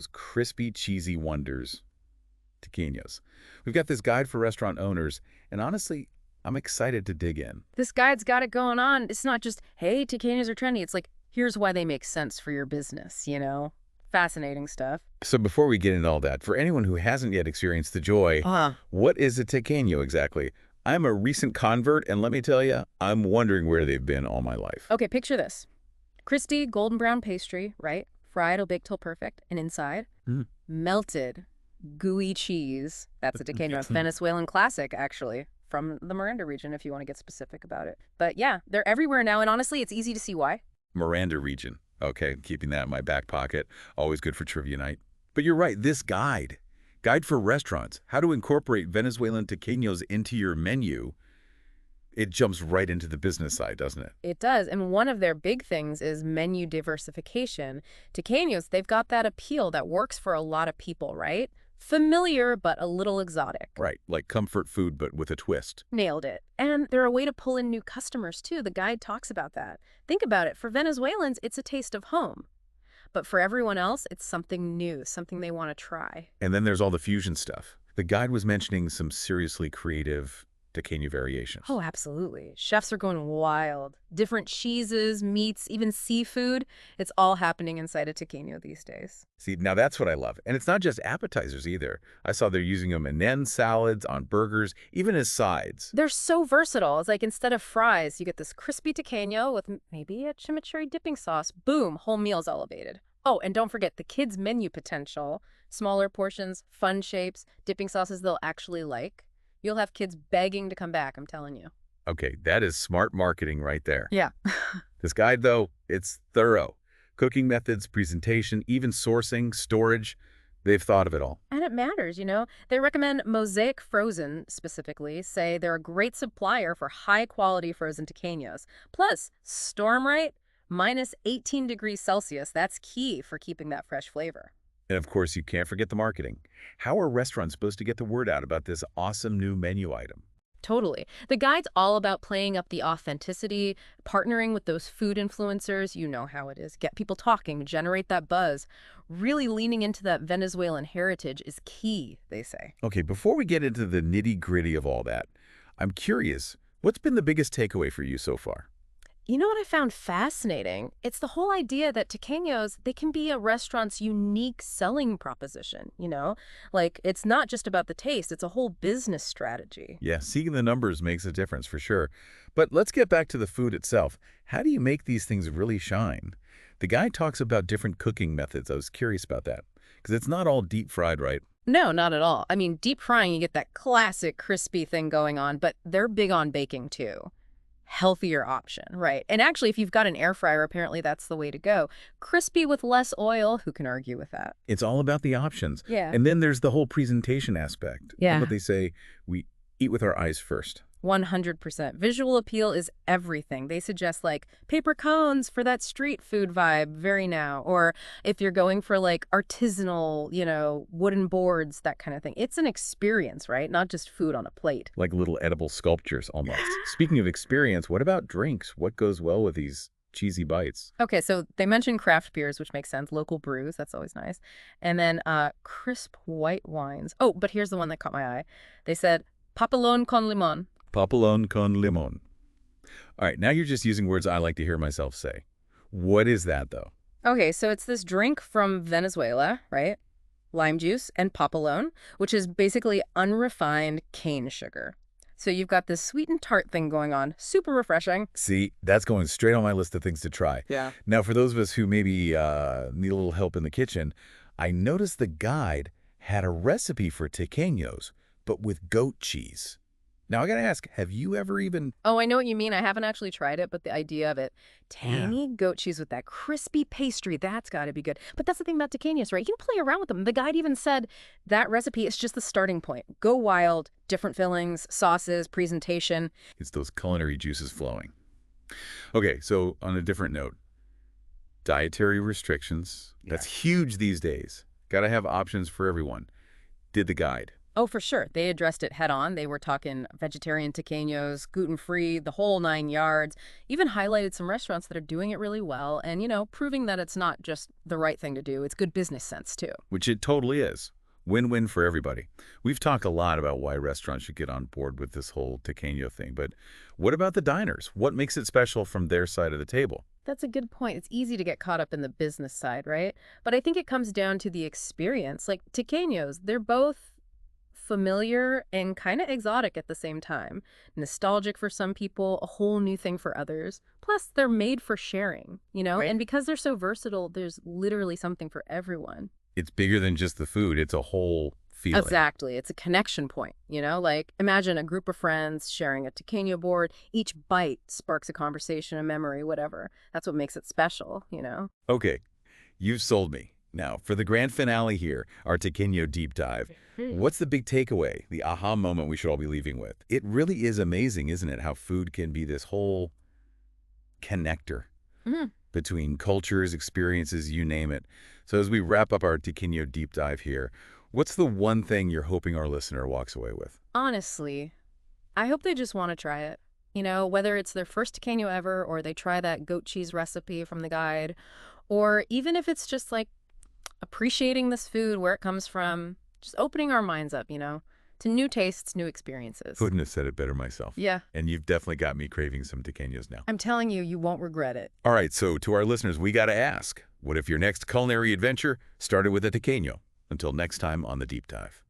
Those crispy, cheesy wonders, tequeños. We've got this guide for restaurant owners, and honestly, I'm excited to dig in. This guide's got it going on. It's not just, hey, tequeños are trendy. It's like, here's why they make sense for your business, you know? Fascinating stuff. So before we get into all that, for anyone who hasn't yet experienced the joy, what is a tequeño exactly? I'm a recent convert, and let me tell you, I'm wondering where they've been all my life. Okay, picture this. Crispy golden brown pastry, right? Fried or baked till perfect. And inside, Mm. melted, gooey cheese. That's a tequeño. Venezuelan classic, actually, from the Miranda region, if you want to get specific about it. But yeah, they're everywhere now, and honestly, it's easy to see why. Miranda region. Okay, keeping that in my back pocket. Always good for trivia night. But you're right, this guide for restaurants, how to incorporate Venezuelan tequeños into your menu, it jumps right into the business side, doesn't it? It does, and one of their big things is menu diversification. Tequeños, they've got that appeal that works for a lot of people, right? Familiar, but a little exotic. Right, like comfort food, but with a twist. Nailed it. And they're a way to pull in new customers, too. The guide talks about that. Think about it. For Venezuelans, it's a taste of home. But for everyone else, it's something new, something they want to try. And then there's all the fusion stuff. The guide was mentioning some seriously creative tequeño variations. Oh, absolutely. Chefs are going wild. Different cheeses, meats, even seafood. It's all happening inside a tequeño these days. See, now that's what I love. And it's not just appetizers either. I saw they're using them in end salads, on burgers, even as sides. They're so versatile. It's like instead of fries, you get this crispy tequeño with maybe a chimichurri dipping sauce. Boom, whole meal's elevated. Oh, and don't forget the kids' menu potential. Smaller portions, fun shapes, dipping sauces they'll actually like. You'll have kids begging to come back, I'm telling you. Okay, that is smart marketing right there. Yeah. This guide, though, it's thorough. Cooking methods, presentation, even sourcing, storage, they've thought of it all. And it matters, you know. They recommend Mosaic Frozen specifically, say they're a great supplier for high-quality frozen tequeños. Plus, Stormright, minus 18 degrees Celsius. That's key for keeping that fresh flavor. And of course, you can't forget the marketing. How are restaurants supposed to get the word out about this awesome new menu item? Totally. The guide's all about playing up the authenticity, partnering with those food influencers. You know how it is. Get people talking, generate that buzz. Really leaning into that Venezuelan heritage is key, they say. Okay, before we get into the nitty-gritty of all that, I'm curious, what's been the biggest takeaway for you so far? You know what I found fascinating? It's the whole idea that tequeños, they can be a restaurant's unique selling proposition, you know? Like, it's not just about the taste, it's a whole business strategy. Yeah, seeing the numbers makes a difference for sure. But let's get back to the food itself. How do you make these things really shine? The guy talks about different cooking methods. I was curious about that. Because it's not all deep fried, right? No, not at all. I mean, deep frying, you get that classic crispy thing going on, but they're big on baking too. Healthier option, right? And actually, if you've got an air fryer, apparently that's the way to go. Crispy with less oil, who can argue with that? It's all about the options. Yeah. And then there's the whole presentation aspect. Yeah. What they say, we eat with our eyes first. 100%. Visual appeal is everything. They suggest like paper cones for that street food vibe, very now. Or if you're going for like artisanal, you know, wooden boards, that kind of thing. It's an experience, right? Not just food on a plate. Like little edible sculptures almost. Speaking of experience, what about drinks? What goes well with these cheesy bites? Okay, so they mentioned craft beers, which makes sense. Local brews, that's always nice. And then crisp white wines. Oh, but here's the one that caught my eye. They said papelón con limón. Papelón con limón. All right, now you're just using words I like to hear myself say. What is that, though? Okay, so it's this drink from Venezuela, right? Lime juice and papelón, which is basically unrefined cane sugar. So you've got this sweet and tart thing going on. Super refreshing. See, that's going straight on my list of things to try. Yeah. Now, for those of us who maybe need a little help in the kitchen, I noticed the guide had a recipe for tequeños, but with goat cheese. Now, I got to ask, have you ever even... Oh, I know what you mean. I haven't actually tried it, but the idea of it, tangy goat cheese with that crispy pastry, that's got to be good. But that's the thing about tequeños, right? You can play around with them. The guide even said that recipe is just the starting point. Go wild, different fillings, sauces, presentation. It's those culinary juices flowing. Okay, so on a different note, dietary restrictions. That's huge these days. Got to have options for everyone. Did the guide. Oh, for sure. They addressed it head on. They were talking vegetarian tequeños, gluten-free, the whole 9 yards, even highlighted some restaurants that are doing it really well and, proving that it's not just the right thing to do. It's good business sense, too. Which it totally is. Win-win for everybody. We've talked a lot about why restaurants should get on board with this whole tequeño thing, but what about the diners? What makes it special from their side of the table? That's a good point. It's easy to get caught up in the business side, right? But I think it comes down to the experience. Like tequeños, they're both familiar and kind of exotic at the same time. Nostalgic for some people, a whole new thing for others. Plus, they're made for sharing. Right. And because they're so versatile, there's literally something for everyone. It's bigger than just the food. It's a whole feeling. Exactly. It's a connection point. Like imagine a group of friends sharing a tequeño board. Each bite sparks a conversation, a memory, whatever. That's what makes it special. Okay, you've sold me. Now, for the grand finale here, our tequeño deep dive, what's the big takeaway, the aha moment we should all be leaving with? It really is amazing, isn't it, how food can be this whole connector Mhm. between cultures, experiences, you name it. So as we wrap up our tequeño deep dive here, what's the one thing you're hoping our listener walks away with? Honestly, I hope they just want to try it. Whether it's their first tequeño ever or they try that goat cheese recipe from the guide, or even if it's just like appreciating this food, where it comes from, just opening our minds up, to new tastes, new experiences. Couldn't have said it better myself. Yeah, And you've definitely got me craving some tequeños now. I'm telling you, you won't regret it. All right, so to our listeners, we got to ask, what if your next culinary adventure started with a tequeño? Until next time on The Deep Dive.